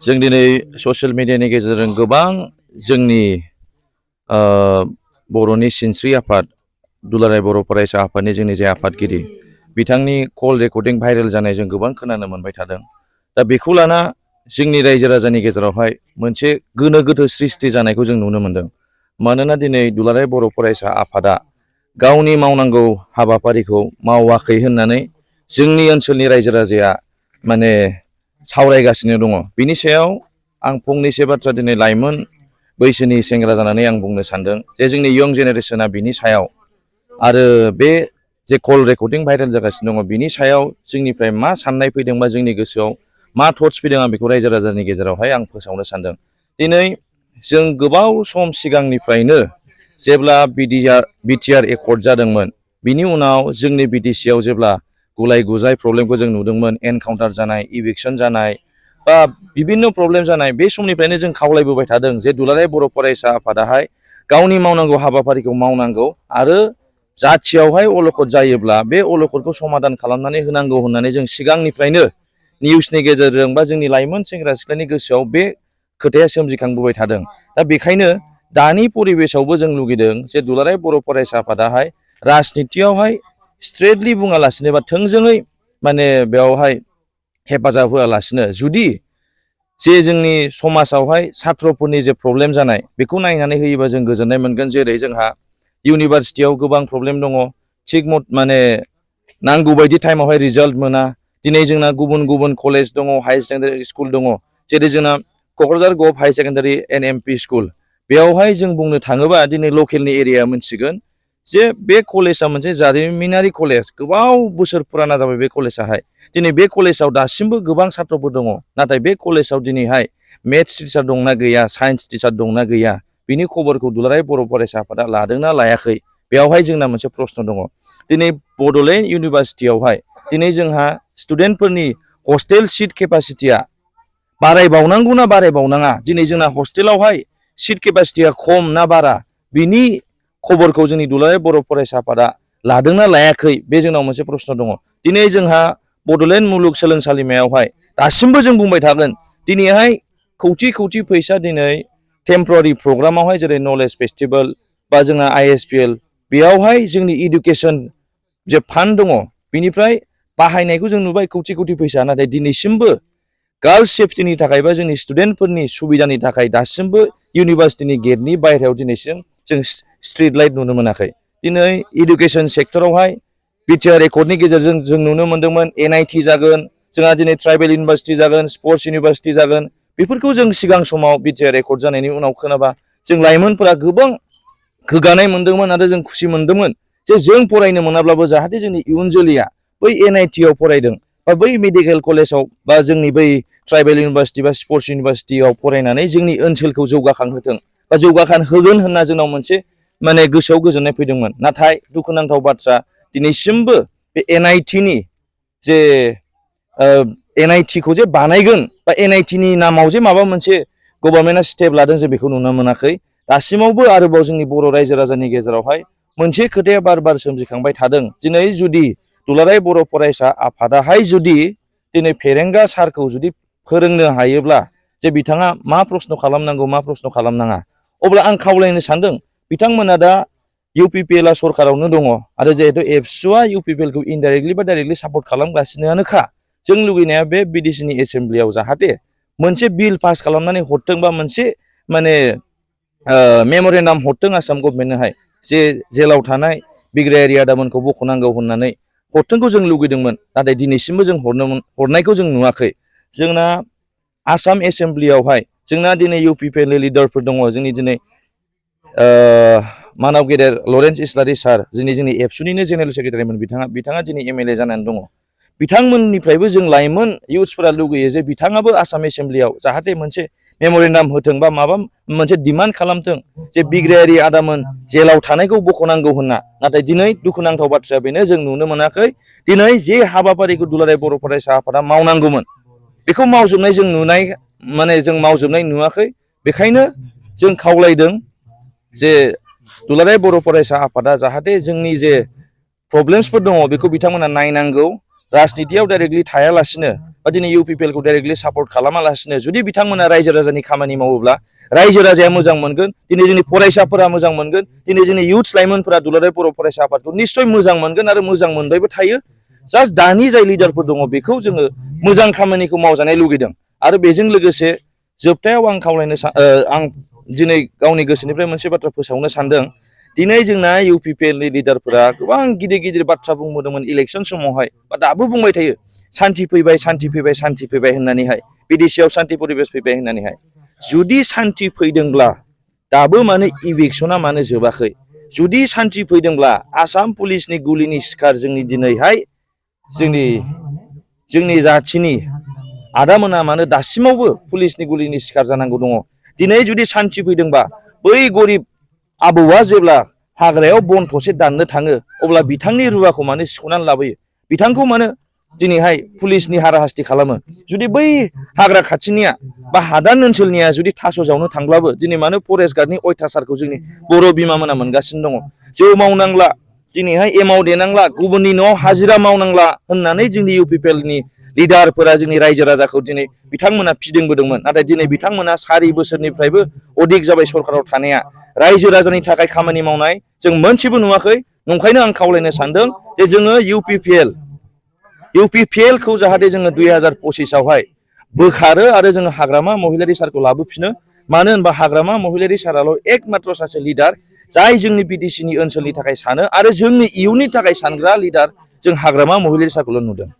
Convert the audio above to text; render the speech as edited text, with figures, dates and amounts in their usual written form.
जों दिनै ससियेल मिडियानि गेजेरजों गोबां जोंनि बर'नि सिनस्रि आफाद दुलाराय बर' फरायसा आफादनि जोंनि जे आफादगिरि बिथांनि कल रेकर्डिं भाइरेल जानाय जों गोबां खोनानो मोनबाय थादों। दा बेखौ लाना जोंनि रायजो राजानि गेजेरावहाय मोनसे गोनो गोथो सृष्टि जानायखौ जों नुनो मोनदों। मानोना दिनै दुलाराय बर' फरायसा आफादा गावनि मावनांगौ हाबाफारिखौ मावाखै होननानै जोंनि ओनसोलनि रायजो राजाया माने सावरायगासिनो दङ। बिनि सायाव आं फंनैसो बाथ्रा दिनै लाइमोन बैसोनि सेंग्रा जानानै आं बुंनो सानदों जे जोंनि यं जेनेरेसना बिनि सायाव आरो बे जे कल रेकर्डिं भाइरेल जागासिनो दङ बिनि सायाव जोंनिफ्राय मा साननाय फैदों बा जोंनि गोसोआव मा थट्स फैदों आं बेखौ रायजो राजानि गेजेरावहाय आं फोसावनो सानदों। दिनै जों गोबाव सम सिगांनिफ्रायनो जेब्ला बिटिआर एकर्ड जादोंमोन बिनि उनाव जोंनि बिटिसिआव जेब्ला गुलाय गुजाय प्रब्लेमखौ जों नुदोंमोन, एनकाउन्टार जानाय, इभिक्सन जानाय बा बिभिन्न प्रब्लेम जानाय, बे समनिफ्रायनो जों खावलायबोबाय थादों जे दुलाराय बर' फरायसा आफादाहाय गावनि मावनांगौ हाबाफारिखौ मावनांगौ आरो जाथियावहाय अलखद जायोब्ला बे अलखदखौ समाधान खालामनानै होनांगौ होननानै जों सिगांनिफ्रायनो निउसनि गेजेरजों बा जोंनि लाइमोन सेंग्रा सिख्लानि गोसोआव बे खोथाया सोमजिखांबोबाय थादों। दा बेखायनो दानि परिबेसावबो जों लुगैदों जे दुलाराय बर' फरायसा आफादाहाय राजनितियावहाय स्ट्रेटलि बुङालासिनो बा थोंजोङै माने बेवहाय हेफाजाब होआलासिनो जुदि जे जोंनि समाजावहाय सात्रफोरनि जे प्रब्लेम जानाय बेखौ नायनानै होयोबा जों गोजोननाय मोनगोन। जेरै जोंहा इउनिभारसिटियाव गोबां प्रब्लेम दङ, थिग माने नांगौ बायदि टाइमावहाय रिजाल्ट मोना। दिनै जोंना गुबुन गुबुन कलेज दङ, हायार सेकेन्डारि स्कुल दङ, जेरै जोंना क'क्राझार गभ हायार सेकेन्डारि एन.एम.पि स्कुल, बेयावहाय जों बुंनो थाङोबा दिनै लकेलनि एरिया मोनथिगोन जे बे कलेजआ मोनसे जारिमिनारि कलेज, गोबाव बोसोर फुराना जाबाय बे कलेजआहाय। दिनै बे कलेजाव दासिमबो गोबां सात्रफोर दङ, नाथाय बे कलेजाव दिनैहाय मेथ्स टिचार दंना गैया, साइन्स टिचार दंना गैया, बिनि खबरखौ दुलाराय बर' फरायसा आफादा लादोंना लायाखै, बेयावहाय जोंना मोनसे प्रश्न दङ। दिनै बड'लेण्ड इउनिभारसिटियावहाय दिनै जोंहा स्टुडेन्टफोरनि हस्टेल सिट केपासिटिया बारायबावनांगौ ना बारायबावनाङा, दिनै जोंना हस्टेलावहाय सिट केपासिटिया खम ना बारा, बिनि खबरखौ जोंनि दुलाराय बर' फरायसा आफादा लादोंना लायाखै, बे जोंनाव मोनसे प्रश्न दङ। दिनै जोंहा बड'लेण्ड मुलुगसोलोंसालिमायावहाय दासिमबो जों बुंबाय थागोन दिनैहाय खौथि खौथि फैसा दिनै टेम्परारि प्रग्रामावहाय जेरै नलेज फेस्टिभेल बा जोंहा ISPL, बेयावहाय जोंनि इडुकेसन जे फान्ड दङ बिनिफ्राय बाहायनायखौ जों नुबाय खौथि खौथि फैसा, नाथाय दिनैसिमबो गार्लस सेफटिनि थाखाय बा जोंनि स्टुडेन्टफोरनि सुबिदानि थाखाय दासिमबो इउनिभारसिटिनि गेटनि बायहेरायाव दिनैसिम जों स्ट्रिट लाइट नुनो मोनाखै। दिनै इडुकेसन सेक्टरावहाय बिटिआर एकर्डनि गेजेरजों जों नुनो मोन्दोंमोन NIT जागोन, जोंहा दिनै ट्राइबेल इउनिभारसिटि जागोन, स्पर्ट्स इउनिभारसिटि जागोन, बेफोरखौ जों सिगां समाव बिटिआर एकर्ड जानायनि उनाव खोनाबा जों लाइमोनफोरा गोबां गोग्गानाय मोनदोंमोन आरो जों खुसि मोनदोंमोन जे जों फरायनो मोनाब्लाबो जाहाथे जोंनि इयुन जोलैया बै NIT आव फरायदों बा बै मेडिकेल कलेजाव बा जोंनि बै ट्राइबेल इउनिभारसिटि बा स्पर्ट्स इउनिभारसिटियाव फरायनानै जोंनि ओनसोलखौ जौगाखांहोथों बा जौगाखांहोगोन होनना जोंनाव मोनसे माने गोसोआव गोजोननाय फैदोंमोन। नाथाय दुखुनांथाव बाथ्रा, दिनैसिमबो बे NITनि जे NITखौ जे बानायगोन बा NITनि नामाव जे माबा मोनसे गभर्नमेन्टआ स्टेप लादों जों बेखौ नुनो मोनाखै। दासिमावबो आरोबाव जोंनि बर' रायजो राजानि गेजेरावहाय मोनसे खोथाया बार बार सोमजिखांबाय थादों। दिनै जुदि दुलाराय बर' फरायसा आफादाहाय जुदि दिनै फेरेंगा सारखौ जुदि फोरोंनो हायोब्ला जे बिथाङा मा प्रश्न खालामनांगौ मा प्रश्न खालामनाङा, अब्ला आं खावलायनो सानदों बिथांमोना दा UPPLआ सरकारावनो दङ आरो जिहेतु एबसुआ UPPLखौ इनडाइरेक्टलि बा डाइरेक्टलि सापर्ट खालामगासिनोआनोखा। जों लुगैनाया बे बिटिसिनि एसेम्ब्लियाव जाहाथे मोनसे बिल पास खालामनानै हरथों बा मोनसे माने मेम'रेन्डाम हरथों आसाम गभर्नमेन्टनोहाय जे जेलाव थानाय बिग्रायारि आदामोनखौ बख'नांगौ होननानै हरथोंखौ जों लुगैदोंमोन, नाथाय दिनैसिमबो जों हरनायखौ जों नुवाखै। जोंना आसाम एसेम्ब्लियावहाय जोंना दिनै UPPL लिडारफोर दङ, जोंनि दिनै मानाव गेदेर लरेन्स इस्लारि सार, जोंनि एबसुनिनो जेनेरेल सेक्रेटारिमोन, बिथाङा दिनै MLA जानानै दङ। बिथांमोननिफ्रायबो जों लाइमोन इउथ्सफोरा लुगैयो जे बिथाङाबो आसाम एसेम्ब्लियाव जाहाथे मोनसे मेम'रेन्डाम होथों बा माबा मोनसे डिमान्ड खालामथों जे बिग्रायारि आदामोन जेलाव थानायखौ बख'नांगौ होनना। नाथाय दिनै दुखुनांथाव बाथ्राया बेनो, जों नुनो मोनाखै दिनै जे हाबाफारिखौ दुलाराय बर' फरायसा आफादा मावनांगौमोन बेखौ मावजोबनाय जों मावजोबनाय नुवाखै। बेखायनो जों खावलायदों जे दुलाराय बर' फरायसा आफादा जाहाथे जोंनि जे प्रब्लेम्सफोर दङ बेखौ बिथांमोना नायनांगौ, राजनितियाव डाइरेक्टलि थायालासिनो बा दिनै UPPL खौ डाइरेक्टलि सापर्ट खालामालासिनो जुदि बिथांमोना रायजो राजानि खामानि मावोब्ला रायजो राजाया मोजां मोनगोन, दिनै जोंनि फरायसाफोरा मोजां मोनगोन, दिनै जोंनि इयुथ्स लाइमोनफोरा दुलाराय बर' फरायसा आफादखौ निश्चय मोजां मोनगोन आरो मोजां मोनबायबो थायो। जास्ट दानि जाय लिडारफोर दङ बेखौ जोङो मोजां खामानिखौ मावजानाय लुगैदों। आरो बेजों लोगोसे जोबथायाव आं खावलायनो आं दिनै गावनि गोसोनिफ्राय मोनसे बाथ्रा फोसावनो सानदों। दिनै जोंना UPPL नि लिडारफोरा गोबां गिदिर गिदिर बाथ्रा बुंबोदोंमोन इलेक्सन समावहाय, बा दाबो बुंबाय थायो सान्थि फैबाय सान्थि फैबाय सान्थि फैबाय होननानैहाय, बिटिसिआव सान्थि परिबेस फैबाय होननानैहाय। जुदि सान्थि फैदोंब्ला दाबो मानो इलेक्सना मानो जोबाखै? जुदि सान्थि फैदोंब्ला आसाम पुलिसनि गुलिनि शिकार जोंनि दिनैहाय जोंनि जाथिनि आदामोना मानो दासिमावबो पुलिसनि गुलिनि शिकार जानांगौ दङ? दिनै जुदि सान्थि फैदोंबा बै गरिब आबौआ जेब्ला हाग्रायाव बन थसे दाननो थाङो अब्ला बिथांनि रुवाखौ मानो सिख'नानै लाबोयो? बिथांखौ मानो दिनैहाय पुलिसनि हाराहास्ति खालामो? जुदि बै हाग्रा खाथिनिया बा हादान ओनसोलनिया जुदि थास' जावनो थांब्लाबो दिनै मानो फरेस्ट गार्डनि अयथासारखौ जोंनि बर' बिमामोना मोनगासिनो दङ? जौ मावनांला, दिनैहाय एमाव देनांला, गुबुननि न'आव हाजिरा मावनांला होननानै जोंनि UPPL नि लिडारफोरा जोंनि रायजो राजाखौ दिनै बिथांमोना फिदिंबोदोंमोन। नाथाय दिनै बिथांमोना 4 बोसोरनिफ्रायबो अधिक जाबाय सरकाराव थानाया, रायजो राजानि थाखाय खामानि मावनाय जों मोनसेबो नुवाखै। नंखायनो आं खावलायनो सानदों जे जोङो UPPL खौ जाहाथे जोङो 2025 आवहाय बोखारो आरो जोङो हाग्रामा महिलारि सारखौ लाबोफिनो। मानो होनबा हाग्रामा महिलारि साराल' एकमात्र सासे लिडार जाय जोंनि BTC नि ओनसोलनि थाखाय सानो आरो जोंनि इयुननि थाखाय सानग्रा लिडार जों हाग्रामा महिलारि सारखौल' नुदों।